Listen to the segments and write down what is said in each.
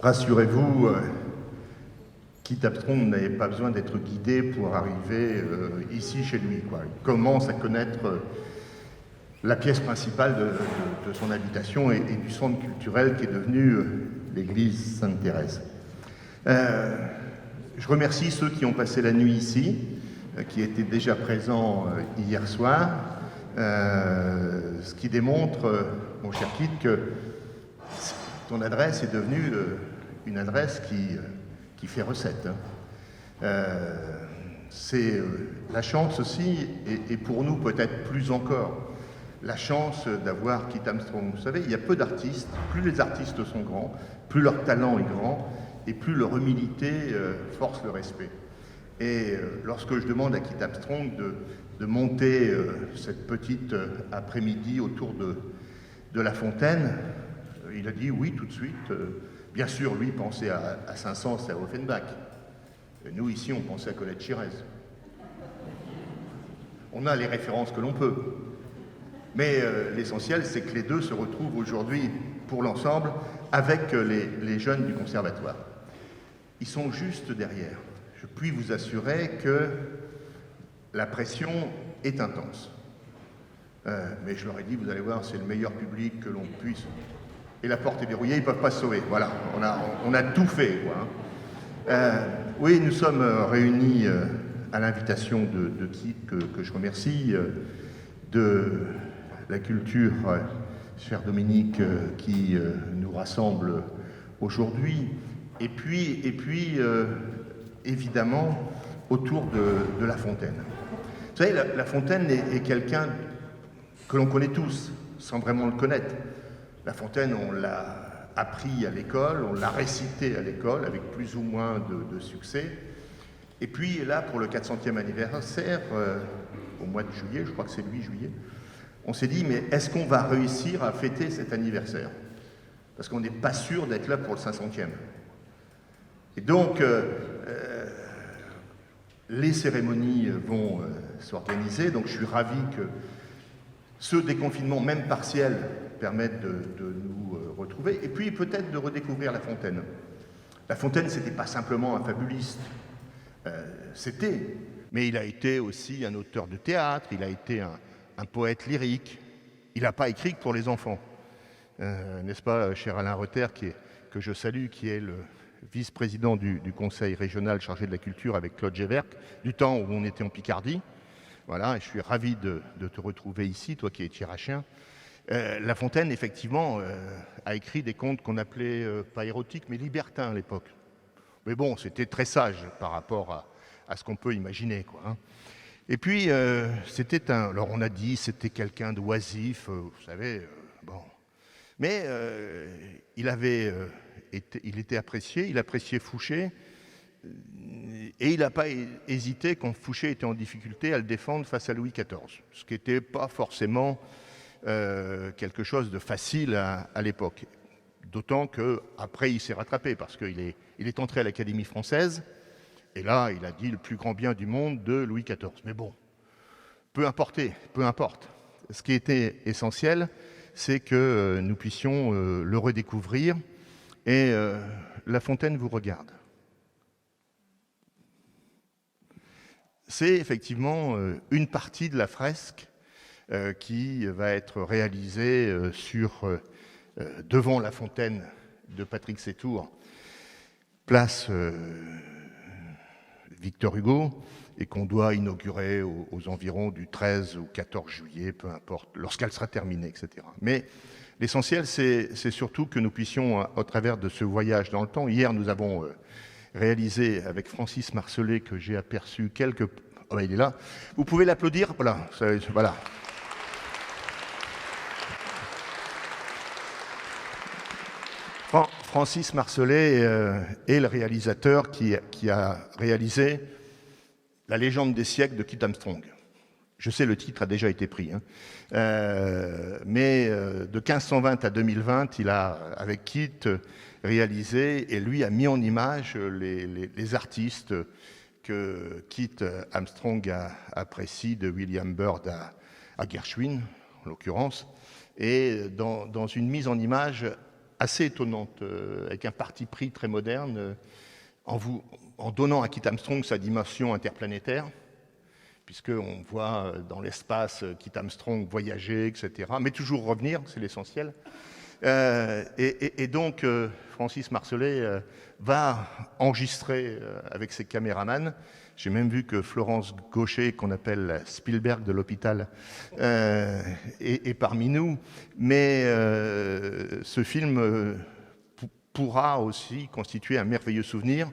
Rassurez-vous, Kit Armstrong n'avait pas besoin d'être guidé pour arriver ici chez lui, quoi. Il commence à connaître la pièce principale de son habitation et du centre culturel qui est devenu l'église Sainte-Thérèse. Je remercie ceux qui ont passé la nuit ici, qui étaient déjà présents hier soir, ce qui démontre, mon cher Kit, que ton adresse est devenue une adresse qui fait recette. C'est la chance aussi, et pour nous peut-être plus encore, la chance d'avoir Kit Armstrong. Vous savez, il y a peu d'artistes, plus les artistes sont grands, plus leur talent est grand, et plus leur humilité force le respect. Et lorsque je demande à Kit Armstrong de monter cette petite après-midi autour de la fontaine, il a dit oui tout de suite. Bien sûr, lui pensait à Saint-Saëns et à Offenbach. Et nous, ici, on pensait à Colette Chirez. On a les références que l'on peut. Mais l'essentiel, c'est que les deux se retrouvent aujourd'hui pour l'ensemble avec les jeunes du conservatoire. Ils sont juste derrière. Je puis vous assurer que la pression est intense. Mais je leur ai dit, vous allez voir, c'est le meilleur public que l'on puisse. Et la porte est verrouillée, ils ne peuvent pas se sauver. Voilà, on a tout fait, quoi. Oui, nous sommes réunis à l'invitation de Kit, que je remercie, de la culture, cher Dominique, qui nous rassemble aujourd'hui, et puis évidemment, autour de La Fontaine. Vous savez, La Fontaine est quelqu'un que l'on connaît tous, sans vraiment le connaître. La Fontaine, on l'a appris à l'école, on l'a récité à l'école, avec plus ou moins de succès. Et puis là, pour le 400e anniversaire, au mois de juillet, je crois que c'est le 8 juillet, on s'est dit, mais est-ce qu'on va réussir à fêter cet anniversaire? Parce qu'on n'est pas sûr d'être là pour le 500e. Et donc, les cérémonies vont s'organiser, donc je suis ravi que ce déconfinement, même partiel, permette de nous retrouver, et puis peut-être de redécouvrir La Fontaine. La Fontaine, c'était pas simplement un fabuliste, mais il a été aussi un auteur de théâtre, il a été un poète lyrique. Il n'a pas écrit que pour les enfants. N'est-ce pas, cher Alain Reuter, que je salue, qui est le vice-président du conseil régional chargé de la culture avec Claude Gévert, du temps où on était en Picardie. Voilà, et je suis ravi de te retrouver ici, toi qui es tirachien. La Fontaine, effectivement, a écrit des contes qu'on appelait, pas érotiques, mais libertins à l'époque. Mais bon, c'était très sage par rapport à ce qu'on peut imaginer, quoi, hein. Et puis, alors on a dit, c'était quelqu'un d'oisif, vous savez, bon. Mais il était apprécié, il appréciait Fouché, et il n'a pas hésité, quand Fouché était en difficulté, à le défendre face à Louis XIV, ce qui n'était pas forcément quelque chose de facile à l'époque. D'autant qu'après, il s'est rattrapé, parce qu'il est entré à l'Académie française, et là, il a dit le plus grand bien du monde de Louis XIV. Mais bon, peu importe. Ce qui était essentiel, c'est que nous puissions le redécouvrir. Et La Fontaine vous regarde. C'est effectivement une partie de la fresque qui va être réalisée devant la fontaine de Patrick Sétour, place Victor Hugo, et qu'on doit inaugurer aux environs du 13 ou 14 juillet, peu importe, lorsqu'elle sera terminée, etc. Mais l'essentiel, c'est surtout que nous puissions, au travers de ce voyage dans le temps, hier nous avons réalisé avec Francis Marcelet, que j'ai aperçu quelques... Oh ben, il est là. Vous pouvez l'applaudir, voilà. Voilà. Francis Marcelet est le réalisateur qui a réalisé La légende des siècles de Kit Armstrong. Je sais, le titre a déjà été pris, hein. Mais de 1520 à 2020, il a, avec Kit, réalisé, et lui a mis en image les artistes que Kit Armstrong apprécie, de William Byrd à Gershwin, en l'occurrence, et dans une mise en image assez étonnante, avec un parti pris très moderne, en donnant à Kit Armstrong sa dimension interplanétaire, puisqu'on voit dans l'espace Kit Armstrong voyager, etc., mais toujours revenir, c'est l'essentiel. Et donc, Francis Marcelet va enregistrer avec ses caméramans. J'ai même vu que Florence Gaucher, qu'on appelle Spielberg de l'hôpital, est parmi nous. Mais ce film pourra aussi constituer un merveilleux souvenir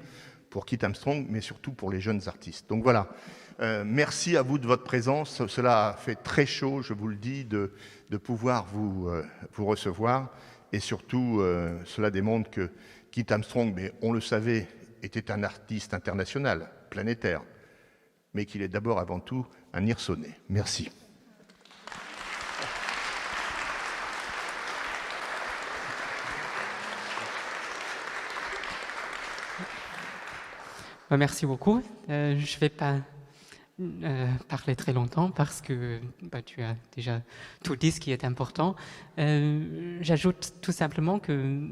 pour Kit Armstrong, mais surtout pour les jeunes artistes. Donc voilà, merci à vous de votre présence. Cela a fait très chaud, je vous le dis, de pouvoir vous recevoir. Et surtout, cela démontre que Kit Armstrong, mais on le savait, était un artiste international, planétaire, mais qu'il est d'abord avant tout un Hirçonnais. Merci. Merci beaucoup. Je ne vais pas parler très longtemps parce que tu as déjà tout dit ce qui est important. J'ajoute tout simplement que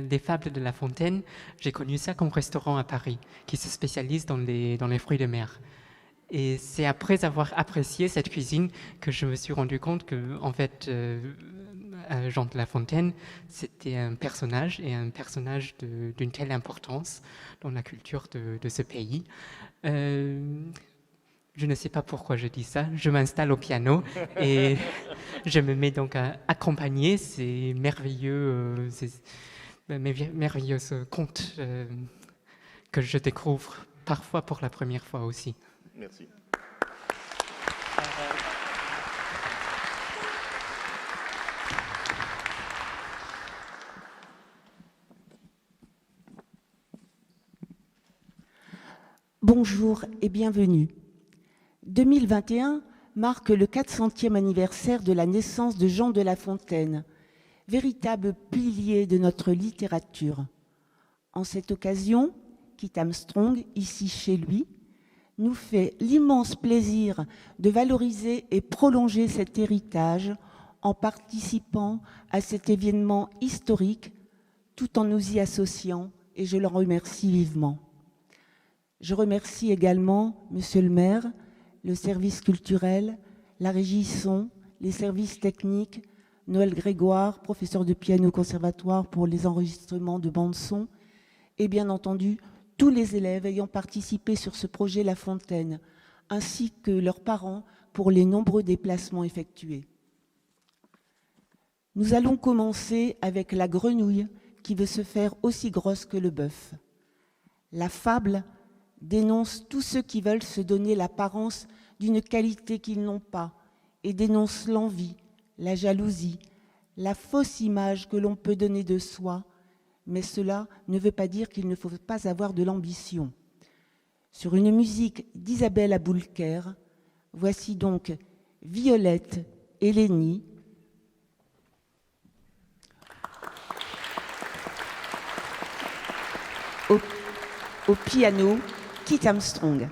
les Fables de La Fontaine, j'ai connu ça comme restaurant à Paris qui se spécialise dans les fruits de mer. Et c'est après avoir apprécié cette cuisine que je me suis rendu compte que, en fait, Jean de La Fontaine, c'était un personnage et un personnage d'une telle importance dans la culture de ce pays. Je ne sais pas pourquoi je dis ça. Je m'installe au piano et je me mets donc à accompagner ces merveilleux contes que je découvre parfois pour la première fois aussi. Merci. Bonjour et bienvenue. 2021 marque le 400e anniversaire de la naissance de Jean de La Fontaine, véritable pilier de notre littérature. En cette occasion, Kit Armstrong, ici chez lui, nous fait l'immense plaisir de valoriser et prolonger cet héritage en participant à cet événement historique tout en nous y associant, et je le remercie vivement. Je remercie également Monsieur le maire, le service culturel, la régie son, les services techniques, Noël Grégoire, professeur de piano au conservatoire pour les enregistrements de bande-son, et bien entendu tous les élèves ayant participé sur ce projet La Fontaine, ainsi que leurs parents pour les nombreux déplacements effectués. Nous allons commencer avec la grenouille qui veut se faire aussi grosse que le bœuf. La fable dénonce tous ceux qui veulent se donner l'apparence d'une qualité qu'ils n'ont pas et dénonce l'envie, la jalousie, la fausse image que l'on peut donner de soi, mais cela ne veut pas dire qu'il ne faut pas avoir de l'ambition. Sur une musique d'Isabelle Aboulker, voici donc Violette et Lénie, au piano, Kit Armstrong.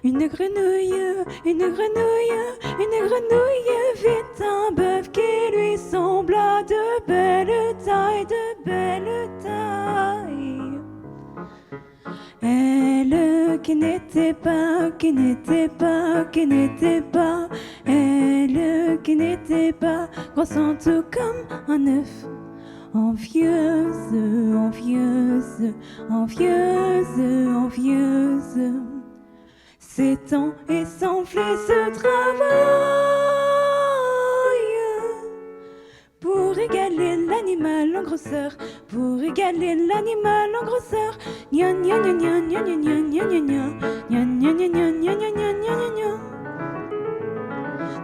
Une grenouille, une grenouille, une grenouille vit un bœuf qui lui sembla de belle taille. Elle qui n'était pas, elle qui n'était pas, grossant tout comme un œuf. Envieuse, envieuse, envieuse, envieuse. S'étend et s'enfler ce travail pour égaler l'animal en grosseur, pour égaler l'animal en grosseur. Gna gna gna gna gna gna gna gna gna gna gna gna gna gna gna gna gna.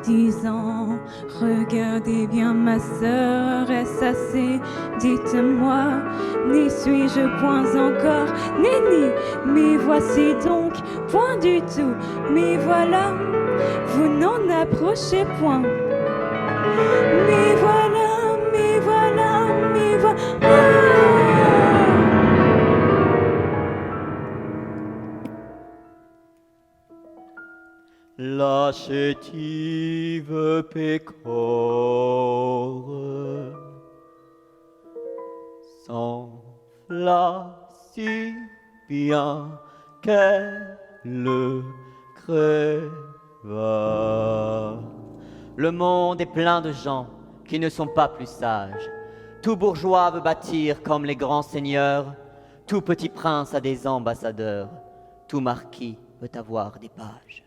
Disant, regardez bien ma sœur, est-ce assez? Dites-moi, n'y suis-je point encore nenni? Mais voici donc, point du tout, mais voilà, vous n'en approchez point. Mais voilà, mais voilà, mais voilà. la chétive pécore s'enfla si bien qu'elle crèva. Le monde est plein de gens qui ne sont pas plus sages. Tout bourgeois veut bâtir comme les grands seigneurs. Tout petit prince a des ambassadeurs. Tout marquis veut avoir des pages.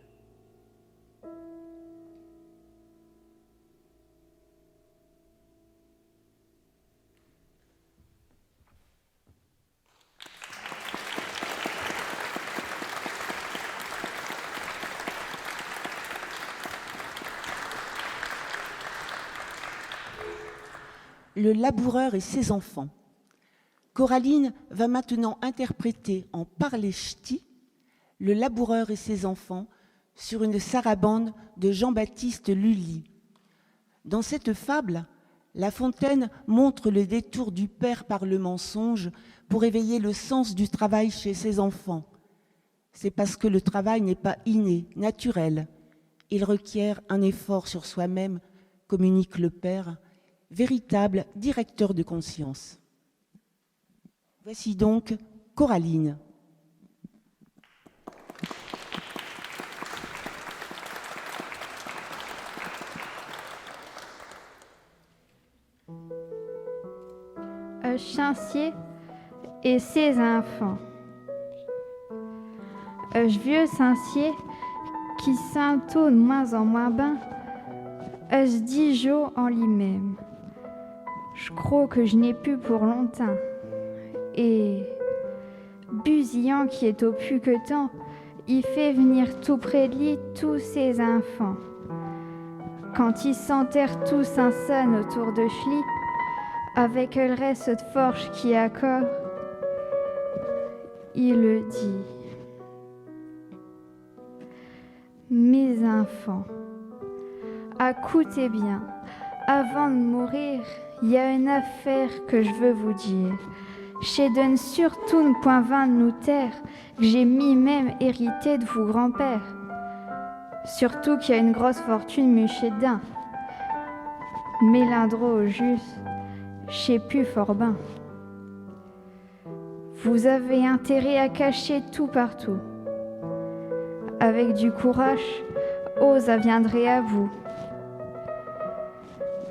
Le laboureur et ses enfants. Coraline va maintenant interpréter en parler ch'ti Le laboureur et ses enfants sur une sarabande de Jean-Baptiste Lully. Dans cette fable, La Fontaine montre le détour du père par le mensonge pour éveiller le sens du travail chez ses enfants. C'est parce que le travail n'est pas inné, naturel. Il requiert un effort sur soi-même, communique le père, véritable directeur de conscience. Voici donc Coraline. Chincier et ses enfants. Vieux Sancier qui s'entoure de moins en moins ben, je dis Jo en lui-même. Je crois que je n'ai plus pour longtemps. Et Busillant qui est au plus que temps, il fait venir tout près de lui tous ses enfants. Quand ils s'enterrent tous en scène autour de Chli, avec le reste de forge qui accorde, il le dit. Mes enfants, écoutez bien, avant de mourir, il y a une affaire que je veux vous dire. Je donne surtout ne point vain de nous taire, que j'ai mi-même hérité de vos grands-pères. Surtout qu'il y a une grosse fortune muchée dedans. Mélandreau au juste, je sais plus fort ben. Vous avez intérêt à cacher tout partout. Avec du courage, ça viendrait à vous.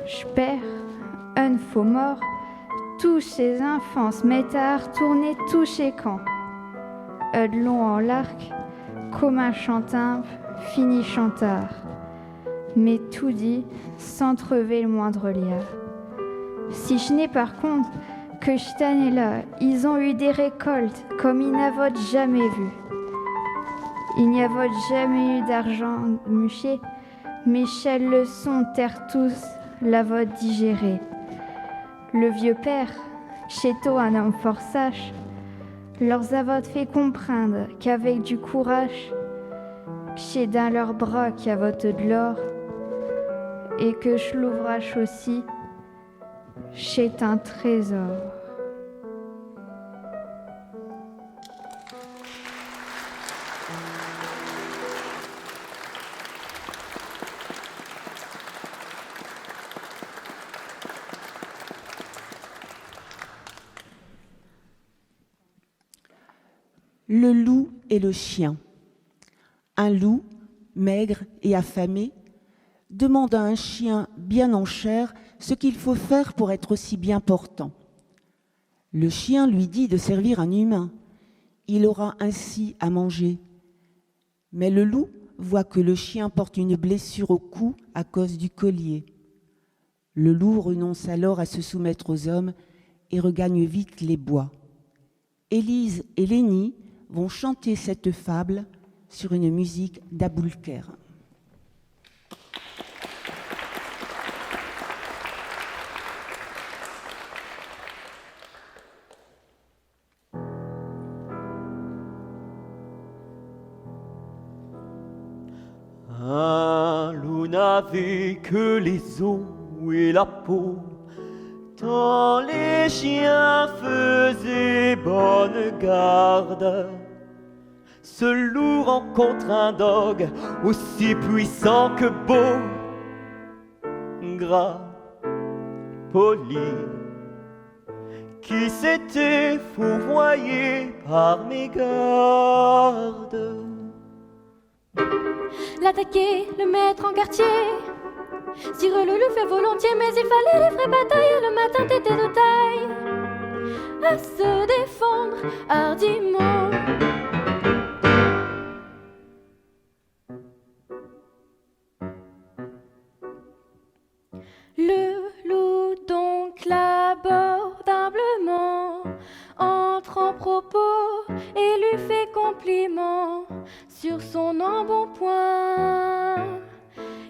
Je perds un faux mort, tous ces enfants se mettent à retourner tous chez camp. De long en l'arc, comme un chantin, fini chantard. Mais tout dit, sans trever le moindre liard. Si je n'ai par contre que cette année-là, ils ont eu des récoltes comme ils n'avaient jamais vu. Il n'y avait jamais eu d'argent muché, mais chelles le sont terre tous l'avaient digéré. Le vieux père, chéto un homme fort sage, leur avait fait comprendre qu'avec du courage, chez dans leurs bras qu'il y avait de l'or, et que je l'ouvrage aussi, chez un trésor. Le loup et le chien. Un loup, maigre et affamé, demande à un chien bien en chair ce qu'il faut faire pour être aussi bien portant. Le chien lui dit de servir un humain. Il aura ainsi à manger. Mais le loup voit que le chien porte une blessure au cou à cause du collier. Le loup renonce alors à se soumettre aux hommes et regagne vite les bois. Élise et Lénie vont chanter cette fable sur une musique d'Aboulker. Un loup n'avait que les os et la peau, tant les chiens faisaient bonne garde. Ce loup rencontre un dogue aussi puissant que beau, gras, poli, qui s'était fourvoyé par mes gardes. L'attaquer, le mettre en quartier, Sire le loup fait volontiers, mais il fallait les vraies batailles. Le matin t'étais de taille à se défendre hardiment. Le loup donc l'aborde humblement, entre en propos et lui fait compliment sur son embonpoint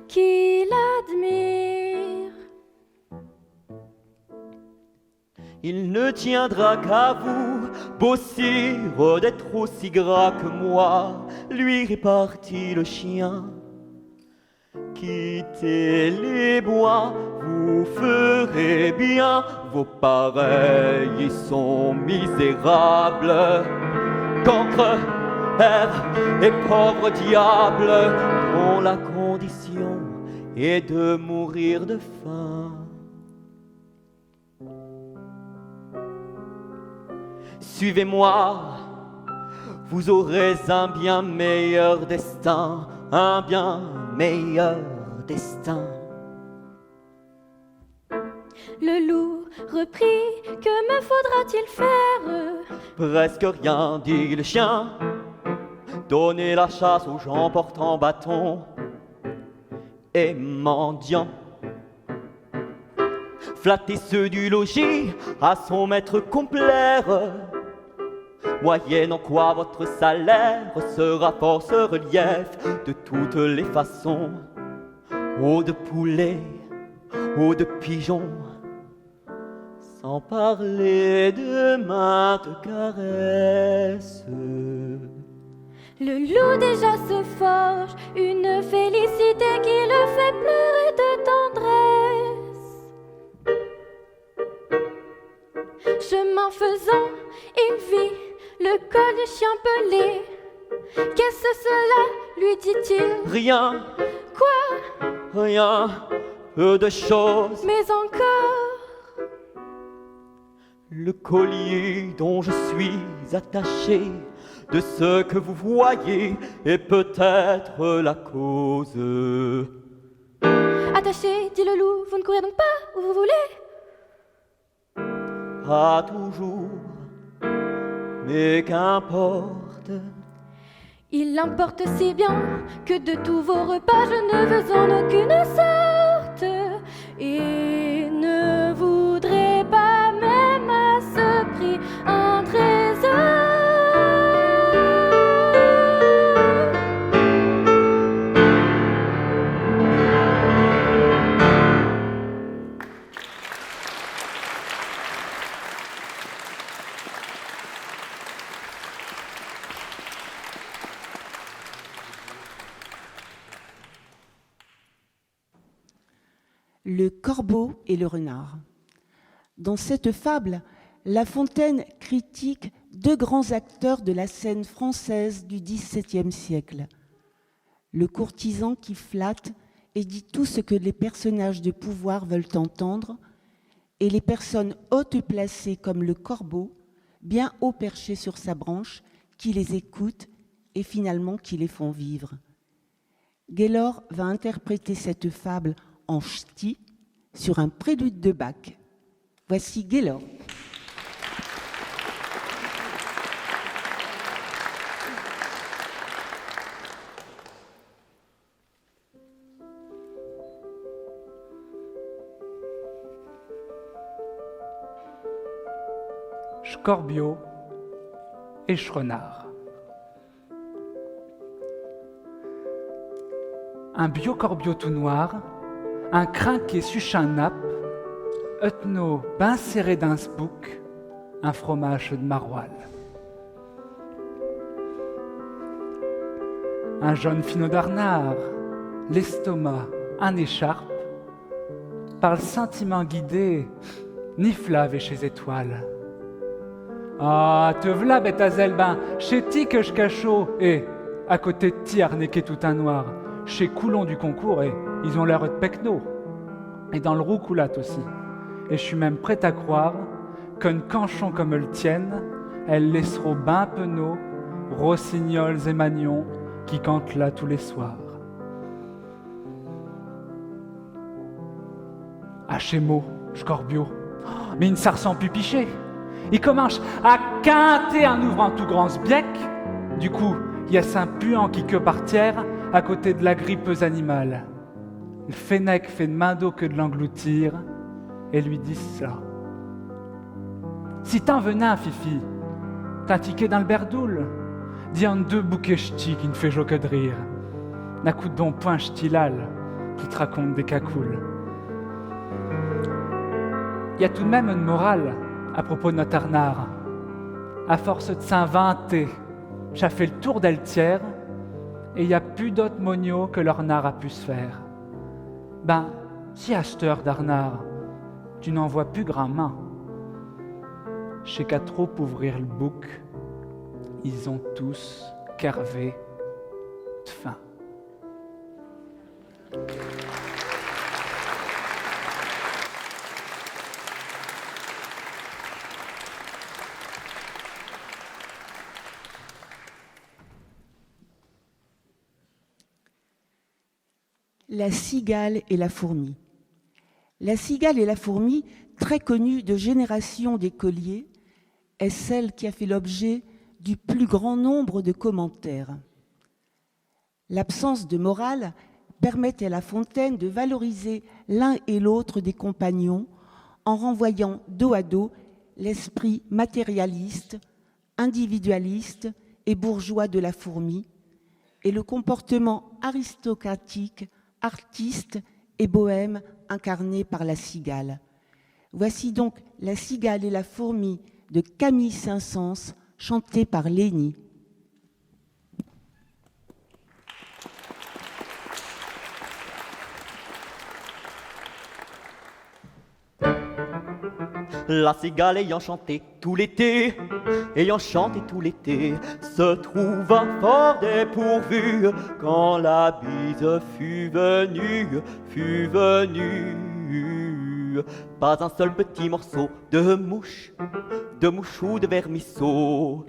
qu'il admire. Il ne tiendra qu'à vous, beau sire, d'être aussi gras que moi, lui répartit le chien. Quittez les bois, vous ferez bien, vos pareils sont misérables. Cancre, air et pauvres diables, dont la condition est de mourir de faim. Suivez-moi, vous aurez un bien meilleur destin, un bien meilleur destin. Le loup reprit, que me faudra-t-il faire? Presque rien, dit le chien. Donnez la chasse aux gens portant bâton et mendiants. Flattez ceux du logis à son maître complaire, moyennant quoi votre salaire sera force relief de toutes les façons. Eau de poulet, eau de pigeon, sans parler de maintes caresses. Le loup déjà se forge une félicité qui le fait pleurer de tendresse. Chemin faisant, il vit le col du chien pelé. Qu'est-ce cela, lui dit-il? Rien, Quoi? rien, peu de choses. Mais encore. Le collier dont je suis attaché de ce que vous voyez est peut-être la cause. Attaché, dit le loup, vous ne courez donc pas où vous voulez? Pas toujours, mais qu'importe. Il importe si bien que de tous vos repas je ne veux en aucune sorte, et ne voudrais pas même à ce prix un trésor. Le corbeau et le renard. Dans cette fable, La Fontaine critique deux grands acteurs de la scène française du XVIIe siècle. Le courtisan qui flatte et dit tout ce que les personnages de pouvoir veulent entendre, et les personnes hautes placées comme le corbeau, bien haut perché sur sa branche, qui les écoutent et finalement qui les font vivre. Gaylor va interpréter cette fable en ch'ti sur un prélude de Bach. Voici Gaylor. Scorbio et Schrenard. Un biocorbio tout noir, un crinqué suche un nappe, Eutno ben serré d'un spouk, un fromage de maroilles. Un jaune finot d'arnard, l'estomac, un écharpe, par le sentiment guidé, ni flave et chez étoiles. Ah, te v'là, bête à zelbin, chez ti que je cachot, et à côté de ti, arnéqué tout un noir, chez Coulon du concours, et ils ont l'air de pecno. Et dans le roucoulat aussi. Et je suis même prêt à croire qu'un canchon comme le tienne, elles laisseront ben penaud, rossignols et magnons, qui cantent là tous les soirs. Ah, chez Mo, Scorbio, mais une sarsan pupiché. Il commence à quinter en ouvrant tout grand sbiec. Du coup, il y a saint puant qui que par terre à côté de la grippeuse animale. Le fennec fait de main d'eau que de l'engloutir et lui dit ça. Si t'en venin, Fifi, t'as tiqué dans le berdoul, dis en deux bouquets ch'tis qui ne fait jo que de rire. N'a coup don point ch'tilal qui te raconte des cacoules. Il y a tout de même une morale à propos de notre Arnard. À force de s'inventer, j'ai fait le tour d'Eltière et il n'y a plus d'autres moniaux que l'Arnard a pu se faire. Ben, si à cette heure d'Arnard, tu n'en vois plus grand main. Chez qu'à trop ouvrir le bouc, ils ont tous carvé de faim. La cigale et la fourmi. La cigale et la fourmi, très connue de générations d'écoliers, est celle qui a fait l'objet du plus grand nombre de commentaires. L'absence de morale permet à La Fontaine de valoriser l'un et l'autre des compagnons en renvoyant dos à dos l'esprit matérialiste, individualiste et bourgeois de la fourmi et le comportement aristocratique, artiste et bohème incarné par la cigale. Voici donc La cigale et la fourmi de Camille Saint-Saëns, chantée par Lénie. La cigale ayant chanté tout l'été, se trouva fort dépourvue quand la bise fut venue. Pas un seul petit morceau de mouche ou de vermisseau.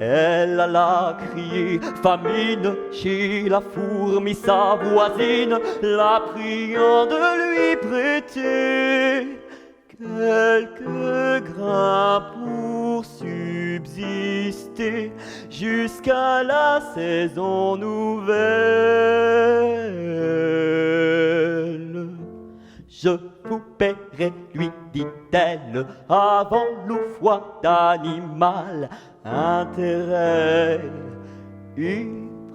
Elle alla crier famine chez la fourmi sa voisine, la priant de lui prêter quelques grains pour subsister jusqu'à la saison nouvelle. Je vous paierai, lui dit-elle, avant l'oufoie d'animal, intérêt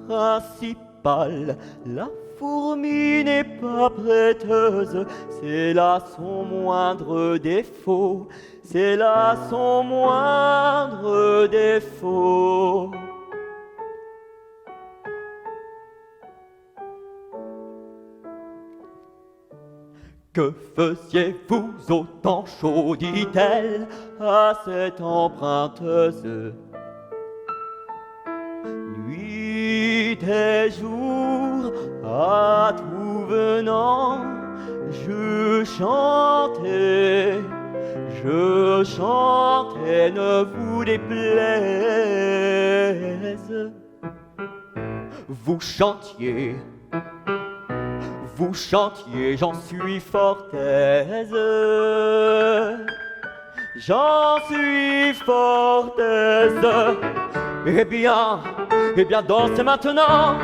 principal. La fourmi n'est pas prêteuse, c'est là son moindre défaut, c'est là son moindre défaut. Que faisiez-vous au temps chaud, dit-elle à cette emprunteuse. Nuit et jour, à tout venant, je chantais, ne vous déplaise. Vous chantiez, j'en suis fort aise. J'en suis fort aise. Eh bien, dansez maintenant.